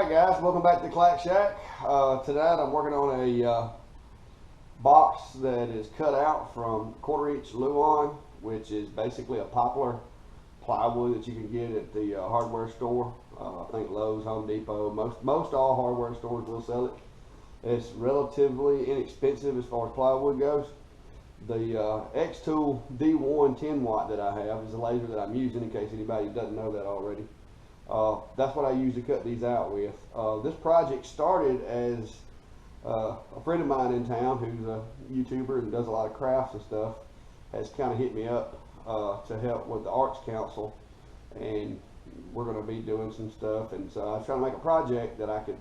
Alright guys, welcome back to the Clack Shack. Tonight I'm working on a box that is cut out from 1/4 inch Luan, which is basically a poplar plywood that you can get at the hardware store. I think Lowe's, Home Depot, most all hardware stores will sell it. It's relatively inexpensive as far as plywood goes. The X-Tool D1 10 watt that I have is the laser that I'm using, in case anybody doesn't know that already. That's what I use to cut these out with. This project started as a friend of mine in town who's a YouTuber and does a lot of crafts and stuff has kind of hit me up to help with the Arts Council, and we're going to be doing some stuff. And so I was trying to make a project that I could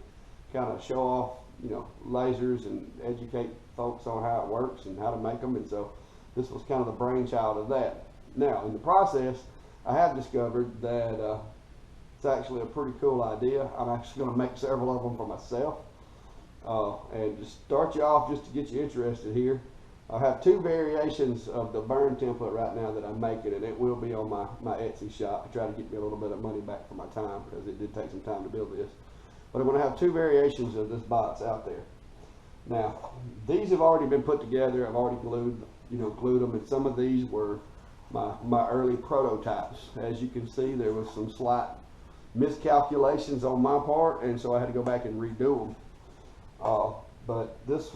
kind of show off, you know, lasers and educate folks on how it works and how to make them. And so this was kind of the brainchild of that. Now, in the process, I have discovered that it's actually a pretty cool idea. I'm actually going to make several of them for myself. And to start you off, just to get you interested here, I have two variations of the burn template right now that I'm making, and it will be on my Etsy shop to try to get me a little bit of money back for my time, because it did take some time to build this. But I'm going to have two variations of this box out there. Now, these have already been put together. I've already glued them, and some of these were my early prototypes. As you can see, there was some slight miscalculations on my part, and so I had to go back and redo them. But this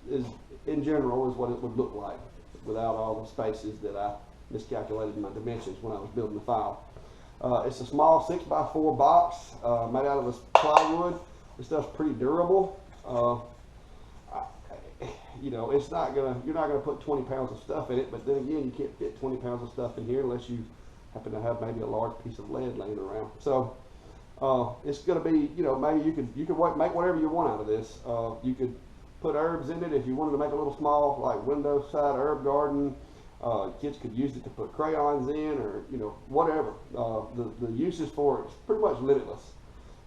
is, in general, is what it would look like without all the spaces that I miscalculated in my dimensions when I was building the file. It's a small 6x4 box made out of this plywood. This stuff's pretty durable. You know, you're not gonna put 20 pounds of stuff in it, but then again, you can't fit 20 pounds of stuff in here unless you happen to have maybe a large piece of lead laying around. So it's going to be, you know, maybe you could make whatever you want out of this. You could put herbs in it if you wanted to make a little small, like, window side herb garden. Kids could use it to put crayons in, or, you know, whatever. The uses for it is pretty much limitless.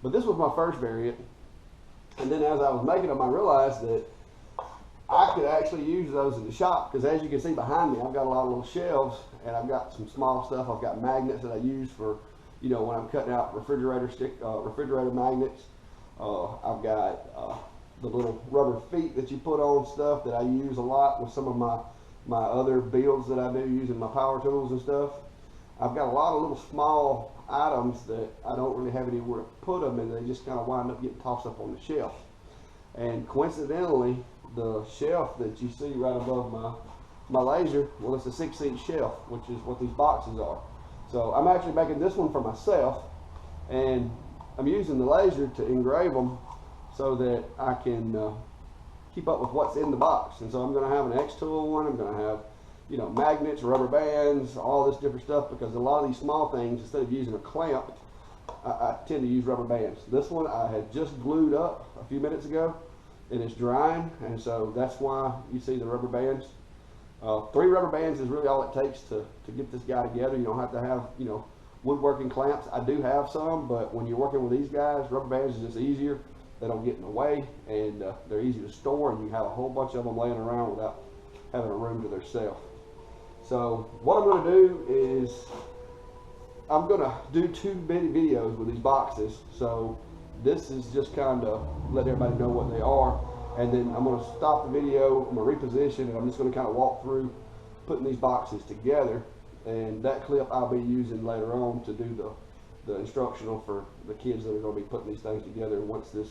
But this was my first variant, and then as I was making them, I realized that I could actually use those in the shop, because as you can see behind me, I've got a lot of little shelves, and I've got some small stuff. I've got magnets that I use for, you know, when I'm cutting out refrigerator magnets. I've got the little rubber feet that you put on stuff that I use a lot with some of my other builds that I do using my power tools and stuff. I've got a lot of little small items that I don't really have anywhere to put them, and they just kind of wind up getting tossed up on the shelf. And coincidentally, the shelf that you see right above my laser, well, it's a 6-inch shelf, which is what these boxes are. So I'm actually making this one for myself, and I'm using the laser to engrave them so that I can keep up with what's in the box. And so I'm going to have an X-Tool one. I'm going to have, you know, magnets, rubber bands, all this different stuff, because a lot of these small things, instead of using a clamp, I tend to use rubber bands. This one I had just glued up a few minutes ago, and it's drying, and so that's why you see the rubber bands. 3 rubber bands is really all it takes to get this guy together. You don't have to have, you know, woodworking clamps. I do have some, but when you're working with these guys, rubber bands is just easier. They don't get in the way, and they're easy to store, and you have a whole bunch of them laying around without having a room to themselves. So what I'm going to do is I'm going to do 2 videos with these boxes. So this is just kind of let everybody know what they are, and then I'm going to stop the video, I'm going to reposition, and I'm just going to kind of walk through putting these boxes together. And that clip I'll be using later on to do the instructional for the kids that are going to be putting these things together once this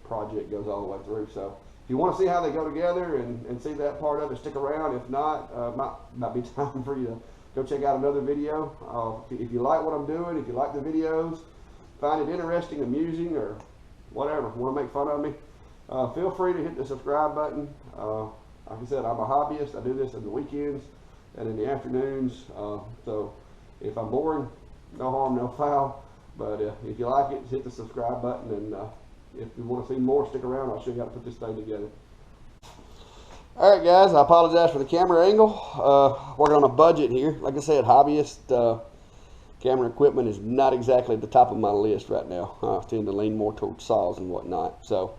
project goes all the way through. So if you want to see how they go together and see that part of it, stick around. If not, might be time for you to go check out another video. If you like what I'm doing, if you like the videos, find it interesting, amusing, or whatever, want to make fun of me, feel free to hit the subscribe button. Like I said, I'm a hobbyist. I do this in the weekends and in the afternoons. So if I'm boring, no harm, no foul. But if you like it, hit the subscribe button, and if you want to see more, stick around. I'll show you how to put this thing together. Alright guys, I apologize for the camera angle. Working on a budget here. Like I said, hobbyist. Camera equipment is not exactly at the top of my list right now. I tend to lean more towards saws and whatnot. So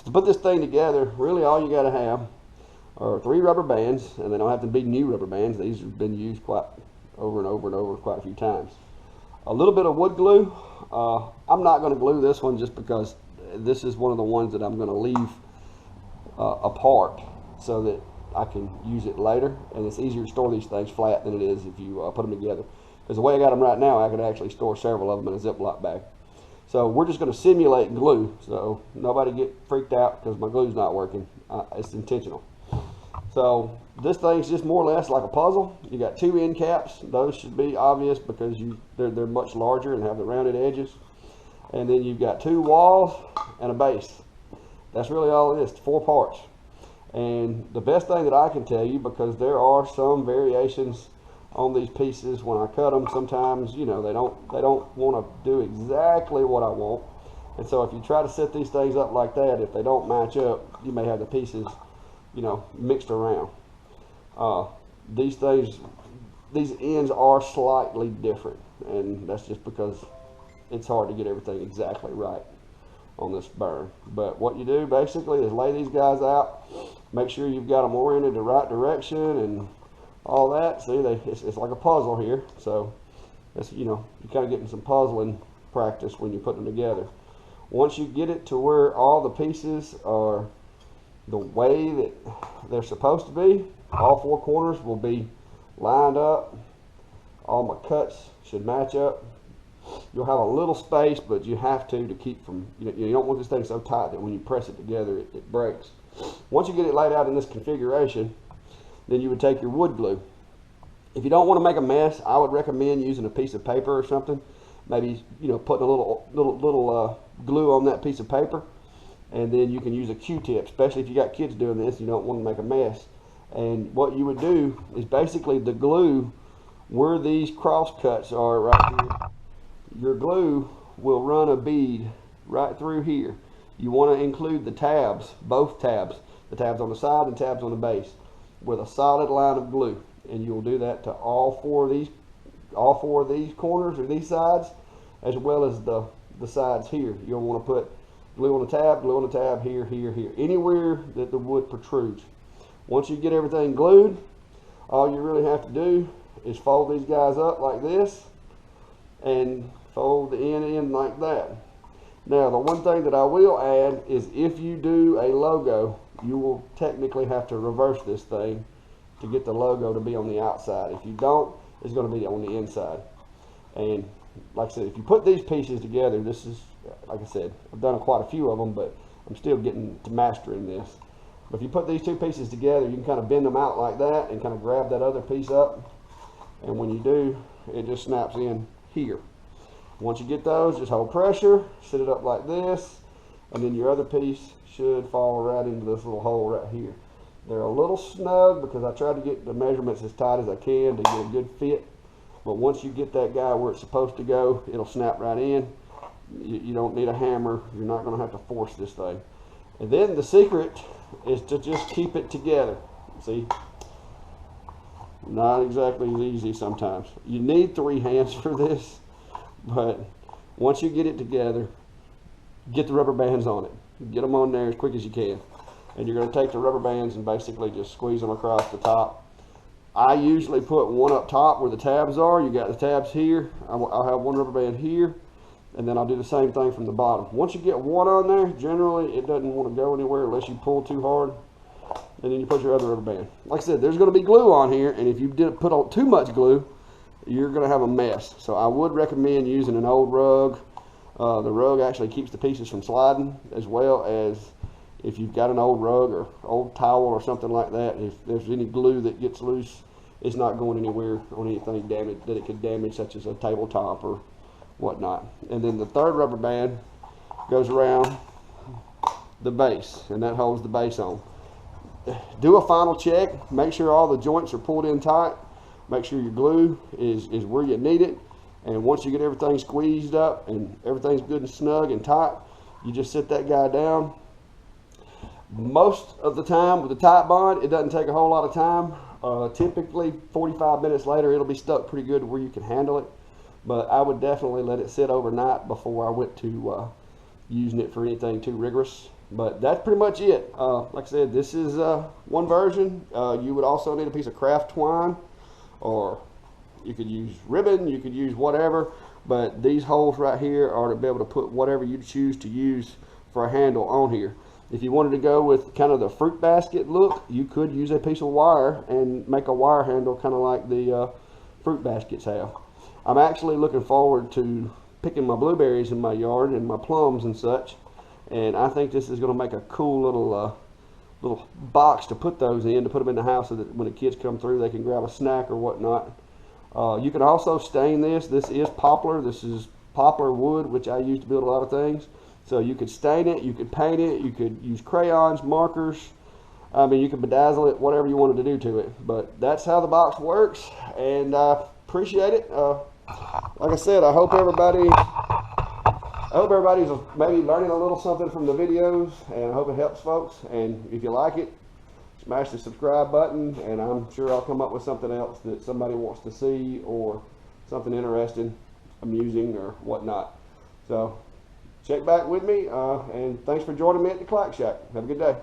to put this thing together, really all you got to have are 3 rubber bands, and they don't have to be new rubber bands. These have been used quite over and over and over quite a few times. A little bit of wood glue. I'm not going to glue this one just because this is one of the ones that I'm going to leave apart so that I can use it later, and it's easier to store these things flat than it is if you put them together. Because the way I got them right now, I could actually store several of them in a Ziploc bag. So we're just going to simulate glue, so nobody get freaked out because my glue's not working. It's intentional. So this thing's just more or less like a puzzle. You got two end caps. Those should be obvious because they're much larger and have the rounded edges. And then you've got two walls and a base. That's really all it is, 4 parts. And the best thing that I can tell you, because there are some variations on these pieces when I cut them, sometimes, you know, they don't want to do exactly what I want. And so if you try to set these things up like that, if they don't match up, you may have the pieces, you know, mixed around. These ends are slightly different, and that's just because it's hard to get everything exactly right on this burn. But what you do basically is lay these guys out, make sure you've got them oriented the right direction and all that. See, it's like a puzzle here. So that's, you know, you're kind of getting some puzzling practice when you put them together. Once you get it to where all the pieces are the way that they're supposed to be, all 4 corners will be lined up. All my cuts should match up. You'll have a little space, but you have to keep from, you don't want this thing so tight that when you press it together, it breaks. Once you get it laid out in this configuration, then you would take your wood glue. If you don't want to make a mess, I would recommend using a piece of paper or something. Maybe, you know, putting a little glue on that piece of paper, and then you can use a Q-tip, especially if you got kids doing this. You don't want to make a mess. And what you would do is basically the glue where these cross cuts are right here. Your glue will run a bead right through here. You want to include the tabs, both tabs, the tabs on the side and tabs on the base, with a solid line of glue. And you will do that to all four of these corners or these sides, as well as the sides here. You'll want to put glue on the tab, here, here, here, anywhere that the wood protrudes. Once you get everything glued, all you really have to do is fold these guys up like this and fold the end in like that. Now, the one thing that I will add is if you do a logo, you will technically have to reverse this thing to get the logo to be on the outside. If you don't, it's going to be on the inside. And like I said, if you put these pieces together, this is, like I said, I've done quite a few of them, but I'm still getting to mastering this. But if you put these two pieces together, you can kind of bend them out like that and kind of grab that other piece up. And when you do, it just snaps in here. Once you get those, just hold pressure, set it up like this, and then your other piece should fall right into this little hole right here. They're a little snug because I tried to get the measurements as tight as I can to get a good fit. But once you get that guy where it's supposed to go, it'll snap right in. You don't need a hammer. You're not going to have to force this thing. And then the secret is to just keep it together. See? Not exactly as easy sometimes. You need 3 hands for this. But once you get it together, get the rubber bands on it. Get them on there as quick as you can. And you're going to take the rubber bands and basically just squeeze them across the top. I usually put one up top where the tabs are. You got the tabs here. I'll have one rubber band here. And then I'll do the same thing from the bottom. Once you get one on there, generally it doesn't want to go anywhere unless you pull too hard. And then you put your other rubber band. Like I said, there's going to be glue on here. And if you put on too much glue, you're going to have a mess. So I would recommend using an old rug. The rug actually keeps the pieces from sliding, as well as if you've got an old rug or old towel or something like that. If there's any glue that gets loose, it's not going anywhere on anything damaged that it could damage, such as a tabletop or whatnot. And then the third rubber band goes around the base, and that holds the base on. Do a final check. Make sure all the joints are pulled in tight. Make sure your glue is where you need it. And once you get everything squeezed up and everything's good and snug and tight, you just sit that guy down. Most of the time with the Titebond, it doesn't take a whole lot of time. Typically 45 minutes later, it'll be stuck pretty good where you can handle it. But I would definitely let it sit overnight before I went to using it for anything too rigorous. But that's pretty much it. Like I said, this is one version. You would also need a piece of craft twine, or you could use ribbon, you could use whatever. but these holes right here are to be able to put whatever you choose to use for a handle on here. If you wanted to go with kind of the fruit basket look, you could use a piece of wire and make a wire handle kind of like the fruit baskets have. I'm actually looking forward to picking my blueberries in my yard and my plums and such, and I think this is going to make a cool little box to put those in, to put them in the house so that when the kids come through they can grab a snack or whatnot. You can also stain this. This is poplar. This is poplar wood, which I use to build a lot of things. So you could stain it, you could paint it, you could use crayons, markers. I mean, you could bedazzle it, whatever you wanted to do to it. But that's how the box works, and I appreciate it. Like I said, I hope everybody's maybe learning a little something from the videos, and I hope it helps folks. And if you like it, smash the subscribe button, and I'm sure I'll come up with something else that somebody wants to see, or something interesting, amusing, or whatnot. So check back with me, and thanks for joining me at the Clack Shack. Have a good day.